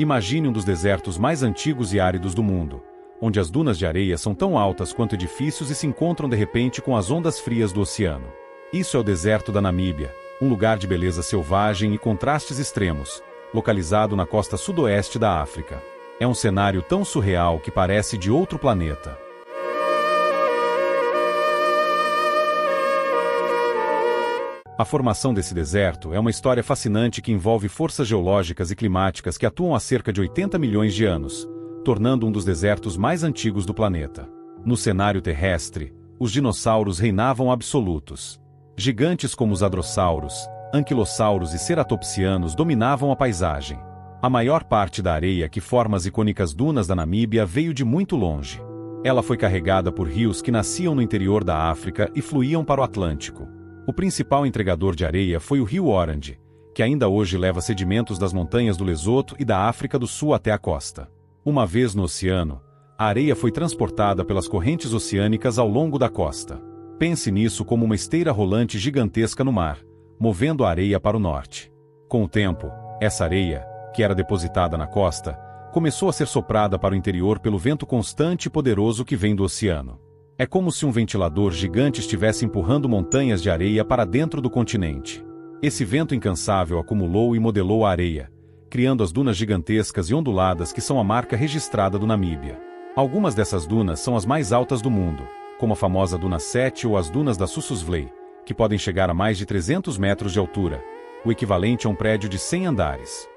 Imagine um dos desertos mais antigos e áridos do mundo, onde as dunas de areia são tão altas quanto edifícios e se encontram de repente com as ondas frias do oceano. Isso é o deserto da Namíbia, um lugar de beleza selvagem e contrastes extremos, localizado na costa sudoeste da África. É um cenário tão surreal que parece de outro planeta. A formação desse deserto é uma história fascinante que envolve forças geológicas e climáticas que atuam há cerca de 80 milhões de anos, tornando um dos desertos mais antigos do planeta. No cenário terrestre, os dinossauros reinavam absolutos. Gigantes como os hadrossauros, anquilossauros e ceratopsianos dominavam a paisagem. A maior parte da areia que forma as icônicas dunas da Namíbia veio de muito longe. Ela foi carregada por rios que nasciam no interior da África e fluíam para o Atlântico. O principal entregador de areia foi o rio Orange, que ainda hoje leva sedimentos das montanhas do Lesoto e da África do Sul até a costa. Uma vez no oceano, a areia foi transportada pelas correntes oceânicas ao longo da costa. Pense nisso como uma esteira rolante gigantesca no mar, movendo a areia para o norte. Com o tempo, essa areia, que era depositada na costa, começou a ser soprada para o interior pelo vento constante e poderoso que vem do oceano. É como se um ventilador gigante estivesse empurrando montanhas de areia para dentro do continente. Esse vento incansável acumulou e modelou a areia, criando as dunas gigantescas e onduladas que são a marca registrada do Namíbia. Algumas dessas dunas são as mais altas do mundo, como a famosa Duna 7 ou as dunas da Sossusvlei, que podem chegar a mais de 300 metros de altura, o equivalente a um prédio de 100 andares.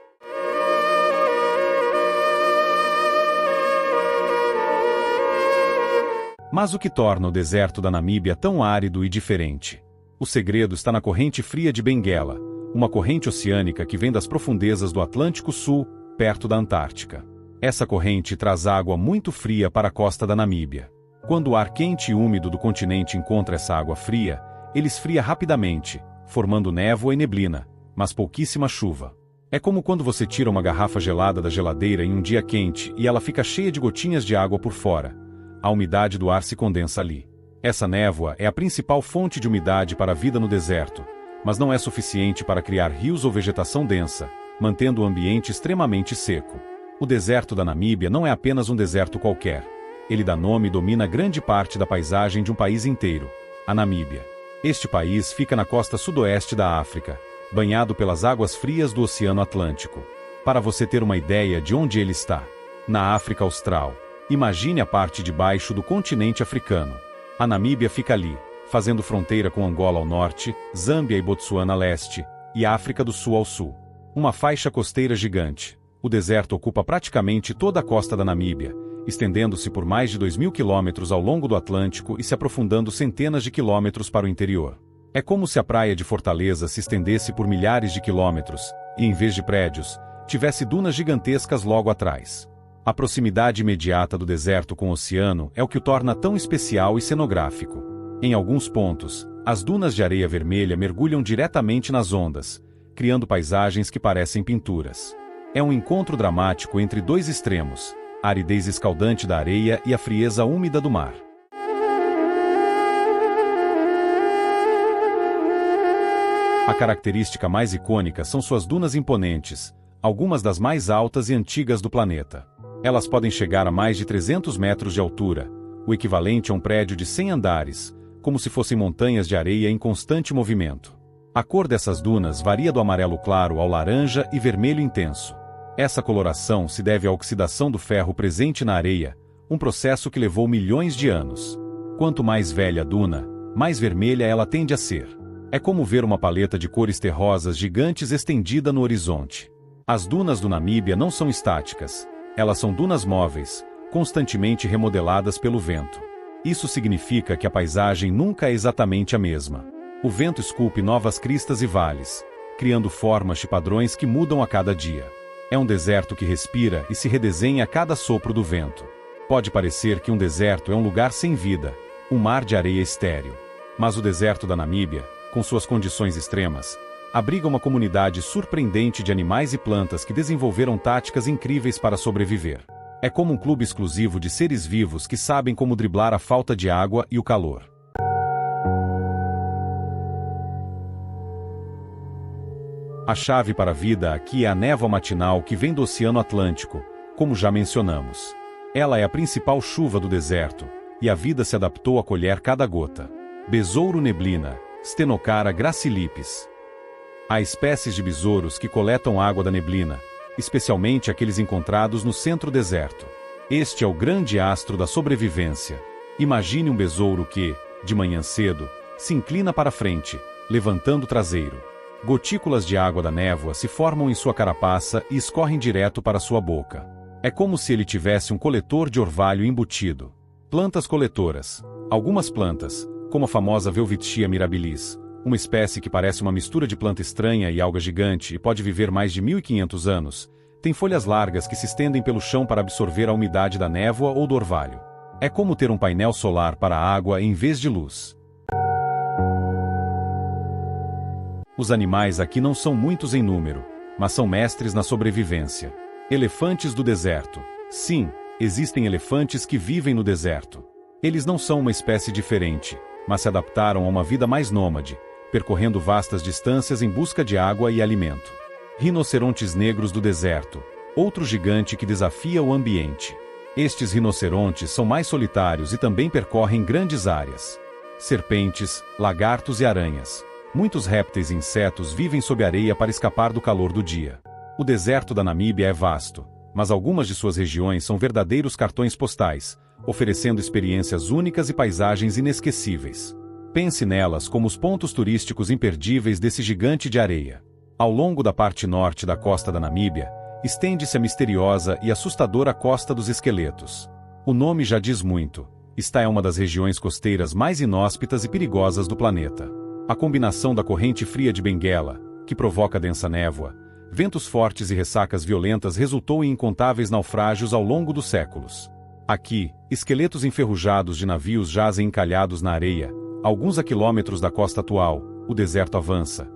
Mas o que torna o deserto da Namíbia tão árido e diferente? O segredo está na corrente fria de Benguela, uma corrente oceânica que vem das profundezas do Atlântico Sul, perto da Antártica. Essa corrente traz água muito fria para a costa da Namíbia. Quando o ar quente e úmido do continente encontra essa água fria, ele esfria rapidamente, formando névoa e neblina, mas pouquíssima chuva. É como quando você tira uma garrafa gelada da geladeira em um dia quente e ela fica cheia de gotinhas de água por fora. A umidade do ar se condensa ali. Essa névoa é a principal fonte de umidade para a vida no deserto, mas não é suficiente para criar rios ou vegetação densa, mantendo o ambiente extremamente seco. O deserto da Namíbia não é apenas um deserto qualquer. Ele dá nome e domina grande parte da paisagem de um país inteiro, a Namíbia. Este país fica na costa sudoeste da África, banhado pelas águas frias do Oceano Atlântico. Para você ter uma ideia de onde ele está, na África Austral, imagine a parte de baixo do continente africano. A Namíbia fica ali, fazendo fronteira com Angola ao norte, Zâmbia e Botsuana a leste, e África do Sul ao sul. Uma faixa costeira gigante. O deserto ocupa praticamente toda a costa da Namíbia, estendendo-se por mais de 2.000 quilômetros ao longo do Atlântico e se aprofundando centenas de quilômetros para o interior. É como se a praia de Fortaleza se estendesse por milhares de quilômetros, e em vez de prédios, tivesse dunas gigantescas logo atrás. A proximidade imediata do deserto com o oceano é o que o torna tão especial e cenográfico. Em alguns pontos, as dunas de areia vermelha mergulham diretamente nas ondas, criando paisagens que parecem pinturas. É um encontro dramático entre dois extremos, a aridez escaldante da areia e a frieza úmida do mar. A característica mais icônica são suas dunas imponentes, algumas das mais altas e antigas do planeta. Elas podem chegar a mais de 300 metros de altura, o equivalente a um prédio de 100 andares, como se fossem montanhas de areia em constante movimento. A cor dessas dunas varia do amarelo claro ao laranja e vermelho intenso. Essa coloração se deve à oxidação do ferro presente na areia, um processo que levou milhões de anos. Quanto mais velha a duna, mais vermelha ela tende a ser. É como ver uma paleta de cores terrosas gigantes estendida no horizonte. As dunas do Namíbia não são estáticas. Elas são dunas móveis, constantemente remodeladas pelo vento. Isso significa que a paisagem nunca é exatamente a mesma. O vento esculpe novas cristas e vales, criando formas e padrões que mudam a cada dia. É um deserto que respira e se redesenha a cada sopro do vento. Pode parecer que um deserto é um lugar sem vida, um mar de areia estéril. Mas o deserto da Namíbia, com suas condições extremas, abriga uma comunidade surpreendente de animais e plantas que desenvolveram táticas incríveis para sobreviver. É como um clube exclusivo de seres vivos que sabem como driblar a falta de água e o calor. A chave para a vida aqui é a névoa matinal que vem do Oceano Atlântico, como já mencionamos. Ela é a principal chuva do deserto, e a vida se adaptou a colher cada gota. Besouro neblina, Stenocara gracilipes. Há espécies de besouros que coletam água da neblina, especialmente aqueles encontrados no centro-deserto. Este é o grande astro da sobrevivência. Imagine um besouro que, de manhã cedo, se inclina para frente, levantando o traseiro. Gotículas de água da névoa se formam em sua carapaça e escorrem direto para sua boca. É como se ele tivesse um coletor de orvalho embutido. Plantas coletoras. Algumas plantas, como a famosa Welwitschia mirabilis, uma espécie que parece uma mistura de planta estranha e alga gigante e pode viver mais de 1500 anos, tem folhas largas que se estendem pelo chão para absorver a umidade da névoa ou do orvalho. É como ter um painel solar para a água em vez de luz. Os animais aqui não são muitos em número, mas são mestres na sobrevivência. Elefantes do deserto. Sim, existem elefantes que vivem no deserto. Eles não são uma espécie diferente, mas se adaptaram a uma vida mais nômade, percorrendo vastas distâncias em busca de água e alimento. Rinocerontes negros do deserto, outro gigante que desafia o ambiente. Estes rinocerontes são mais solitários e também percorrem grandes áreas. Serpentes, lagartos e aranhas. Muitos répteis e insetos vivem sob areia para escapar do calor do dia. O deserto da Namíbia é vasto, mas algumas de suas regiões são verdadeiros cartões postais, oferecendo experiências únicas e paisagens inesquecíveis. Pense nelas como os pontos turísticos imperdíveis desse gigante de areia. Ao longo da parte norte da costa da Namíbia, estende-se a misteriosa e assustadora Costa dos Esqueletos. O nome já diz muito. Esta é uma das regiões costeiras mais inóspitas e perigosas do planeta. A combinação da corrente fria de Benguela, que provoca densa névoa, ventos fortes e ressacas violentas resultou em incontáveis naufrágios ao longo dos séculos. Aqui, esqueletos enferrujados de navios jazem encalhados na areia, alguns a quilômetros da costa atual. O deserto avança,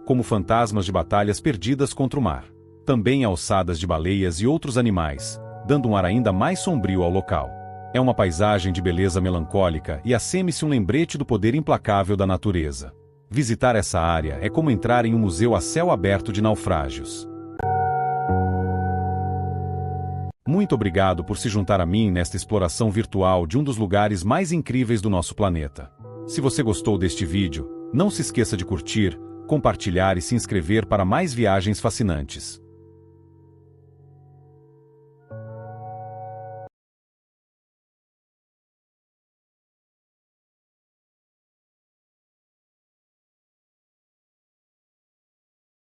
como fantasmas de batalhas perdidas contra o mar. Também há ossadas de baleias e outros animais, dando um ar ainda mais sombrio ao local. É uma paisagem de beleza melancólica e asseme-se um lembrete do poder implacável da natureza. Visitar essa área é como entrar em um museu a céu aberto de naufrágios. Muito obrigado por se juntar a mim nesta exploração virtual de um dos lugares mais incríveis do nosso planeta. Se você gostou deste vídeo, não se esqueça de curtir, compartilhar e se inscrever para mais viagens fascinantes.